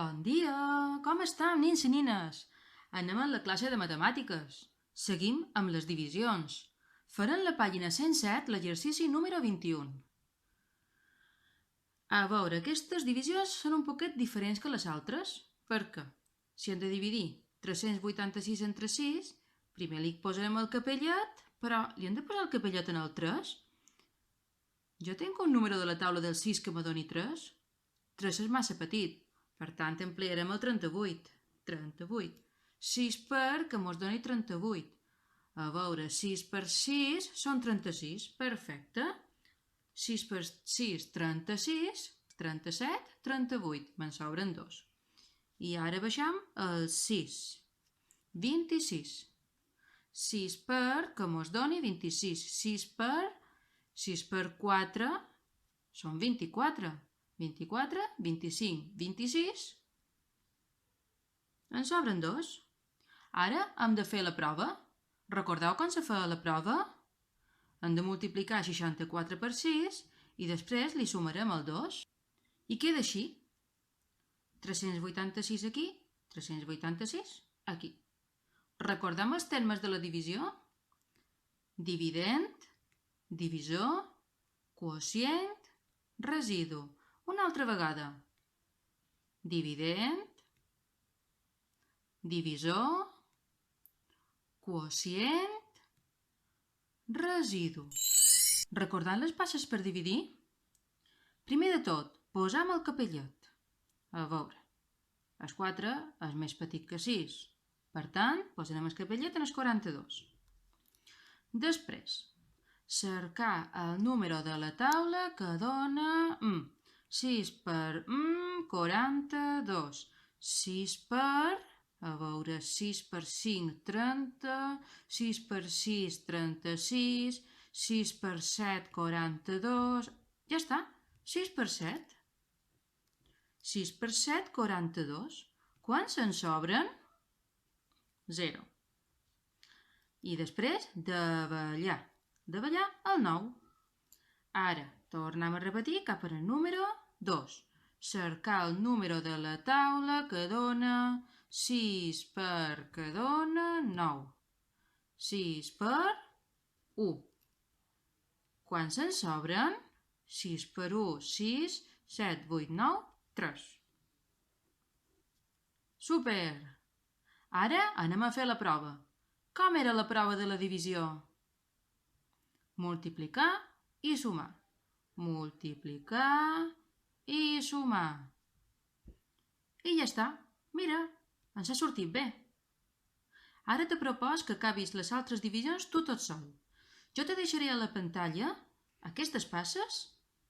Bon dia! Com estem, nins i nines? Anem a la classe de matemàtiques. Seguim amb les divisions. Farem la pàgina 107, l'exercici número 21. A veure, aquestes divisions són un poquet diferents que les altres. Per què? Si hem de dividir 386 entre 6, primer li posarem el capellet, però li hem de posar el capellet en el 3? Jo tinc un número de la taula del 6 que me doni 3. 3 és massa petit. Per tant, emplearem el 38. 38. 6 per que mos doni 38. A veure, 6 per 6 són 36. Perfecte. 6 per 6, 36. 37, 38. Me'n sobren 2. I ara baixem el 6. 26. 6 per que mos doni 26. 6 per 4 són 24. 24, 25, 26. En sobren 2. Ara hem de fer la prova. Recordeu com se fa la prova? Hem de multiplicar 64 per 6 i després li sumarem el 2. I queda així. 386 aquí, 386 aquí. Recordem els termes de la divisió? Dividend, divisor, quocient, residu. Una altra vegada. Dividend, divisor, quocient, residu. Recordant les passes per dividir? Primer de tot, posam el capellet. A veure, el 4 és més petit que 6. Per tant, posarem el capellet en el 42. Després, cercar el número de la taula que dona 6 per 42. 6 per, a veure, 6 per 5, 30, 6 per 6, 36, 6 per 7, 42, ja està, 6 per 7. 6 per 7, 42. Quants en sobren? 0. I després, davallar. Davallar el 9. Ara, tornem a repetir cap al número 2. Cercar el número de la taula que dona 6 per que dona 9. 6 per 1. Quants en sobren? 6 per 1, 6, 7, 8, 9, 3. Super! Ara anem a fer la prova. Com era la prova de la divisió? Multiplicar i sumar. Multiplicar i sumar. I ja està. Mira, ens ha sortit bé. Ara te propos que acabis les altres divisions tu tot sol. Jo te deixaré a la pantalla aquestes passes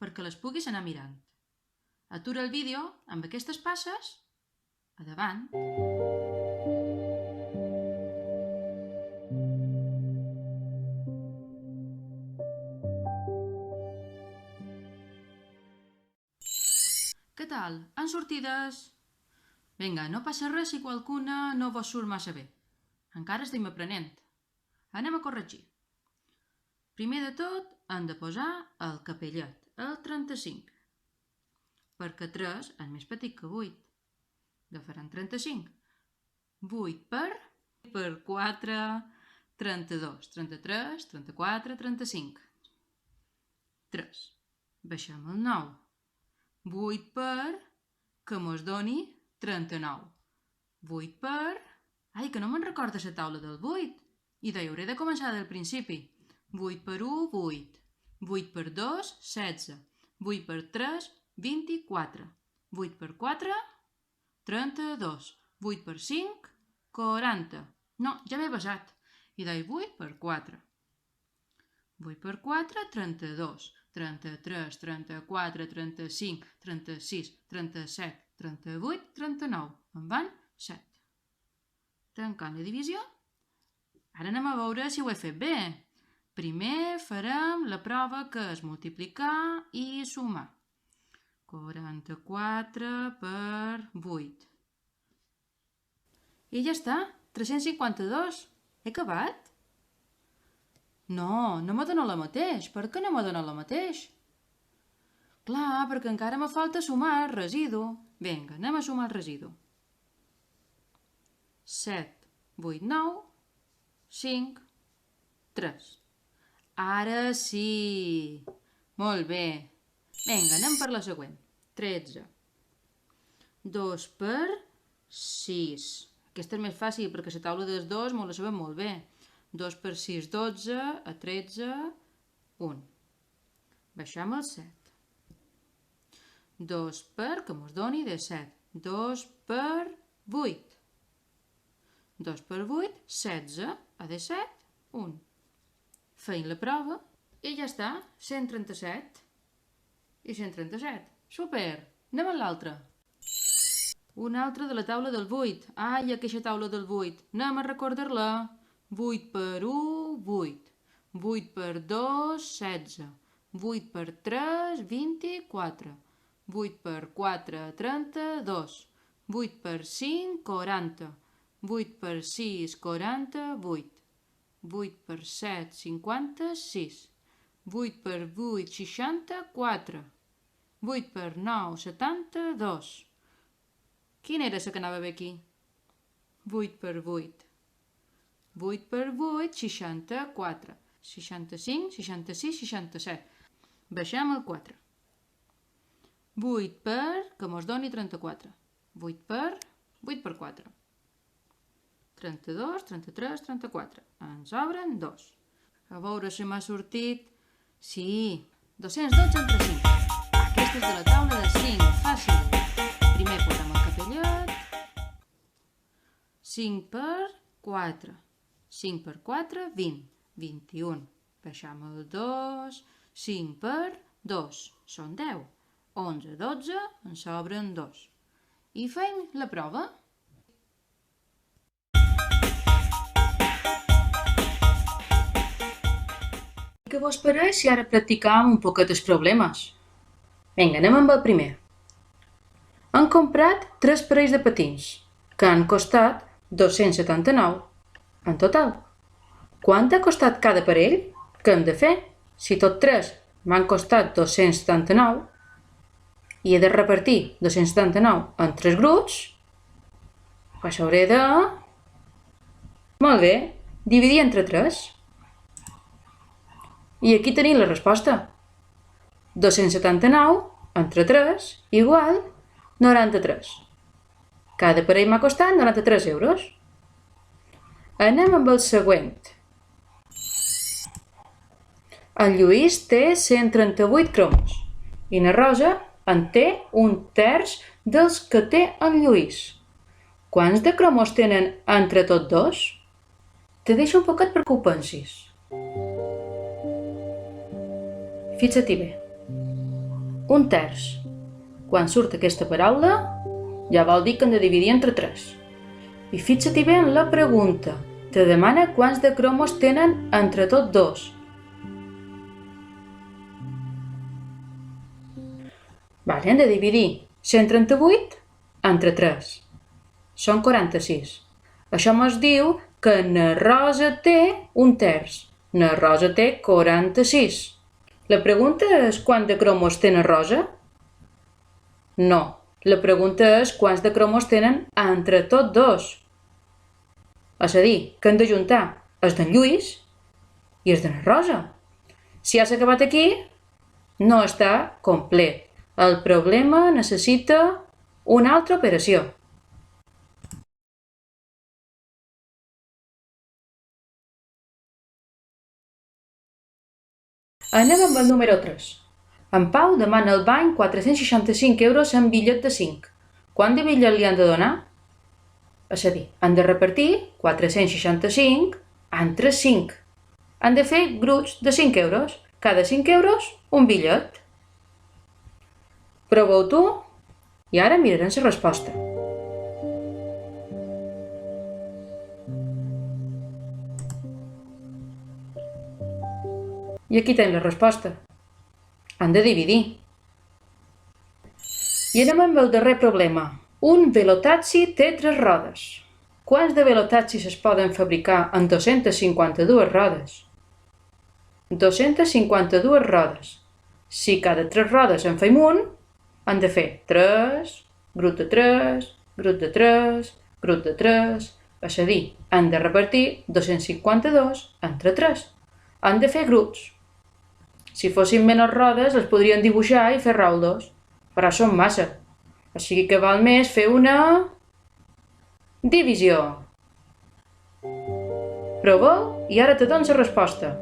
perquè les puguis anar mirant. Atura el vídeo amb aquestes passes. Endavant. Què tal? Han sortides? Vinga, no passa res si qualcuna no vos surt massa bé. Encara estem aprenent. Anem a corregir. Primer de tot, hem de posar el capellet, el 35. Perquè 3 és més petit que 8. Agafarem 35. 8 per 4, 32. 33, 34, 35. 3. Baixem el 9. 8 per que mos doni 39. 8 per... Ai, que no me'n recordo la taula del 8. I d'ahir hauré de començar del principi. 8 per 1, 8. 8 per 2, 16. 8 per 3, 24. 8 per 4, 32. 8 per 5, 40. No, ja m'he basat. I d'ahir 8 per 4. 8 per 4, 32. 33, 34, 35, 36, 37, 38, 39. En van 7. Tancant la divisió. Ara anem a veure si ho he fet bé. Primer farem la prova que és multiplicar i sumar. 44 per 8. I ja està. 352. He acabat? No, no me dona la mateix. Per què no me dona la mateix? Clar, perquè encara me falta sumar, residu. Vinga, anem a sumar el residu. 7, 8, 9, 5, 3. Ara sí! Molt bé! Vinga, anem per la següent. 13. 2 per 6. Aquesta és més fàcil perquè la taula dels 2 la sabem molt bé. 2 per 6, 12, a 13, 1. Baixem el 7. 2 per, que mos doni de 7. 2 per 8. 2 per 8, 16, a de 7, 1. Feim la prova i ja està, 137 i 137. Super! Anem a l'altra. Una altra de la taula del 8. Ai, aquesta taula del 8. Anem a recordar-la. 8 per 1, 8. 8 per 2, 16. 8 per 3, 24. 8 per 4, 32. 8 per 5, 40. 8 per 6, 48. 8 per 7, 56. 8 per 8, 64. 8 per 9, 72. Quina era la que anava bé aquí? 8 per 8. 8 per 8, 64. 65, 66, 67. Baixem el 4. 8 per, que mos doni 34. 8 per 4. 32, 33, 34. Ens sobren 2. A veure si m'ha sortit... Sí, 212 entre 5. Aquesta és de la taula de 5, fàcil. Primer posem el capellet. 5 per 4. 5 per 4, 20. 21. Baixem el 2. 5 per 2. Són 10. 11, 12, en sobren 2. I fem la prova. Què vos pareix si ara practicam un poquet els problemes? Vinga, anem amb el primer. Han comprat 3 parells de patins, que han costat 279 en total. Quant ha costat cada parell? Què hem de fer? Si tot 3 m'han costat 279 i he de repartir 279 en 3 grups, doncs hauré de... Molt bé, dividir entre 3. I aquí tenim la resposta. 279 entre 3 igual 93. Cada parell m'ha costat 93 euros. Anem amb el següent. El Lluís té 138 cromos i na Rosa en té un terç dels que té en Lluís. Quants de cromos tenen entre tots dos? Te deixo un poquet perquè ho pensis. Fixa-t'hi bé. Un terç. Quan surt aquesta paraula, ja vol dir que hem de dividir entre 3. I fixa-t'hi bé en la pregunta. Te demana quants de cromos tenen entre tots dos. Vale, hem de dividir 138 entre 3. Són 46. Això mos diu que na Rosa té un terç. Na Rosa té 46. La pregunta és quant de cromos té na Rosa? No, la pregunta és quants de cromos tenen entre tots dos. És a dir, que hem d'ajuntar els d'en Lluís i els de na Rosa. Si has acabat aquí, no està complet. El problema necessita una altra operació. Anem amb el número 3. En Pau demana al banc 465 euros en bitllet de 5. Quant de bitllet li han de donar? És a dir, han de repartir 465 entre 5. Han de fer grups de 5 euros. Cada 5 euros, un bitllet. Prova-ho tu i ara mirarem la resposta. I aquí tenim la resposta. Han de dividir. I anem amb el darrer problema. Un velotaxi té 3 rodes. Quants de velotaxis es poden fabricar amb 252 rodes? 252 rodes. Si cada 3 rodes en fem un, han de fer 3, grup de 3, grup de 3, grup de 3... És a dir, hem de repartir 252 entre 3. Hem de fer grups. Si fossin menys rodes, les podríem dibuixar i fer raulos, però són massa. Així que val més fer una... divisió. Proveu i ara te dono la resposta.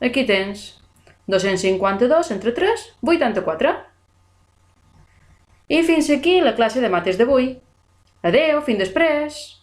Aquí tens. 252 entre 3, 84. I fins aquí la classe de mates d'avui. Adeu, fins després!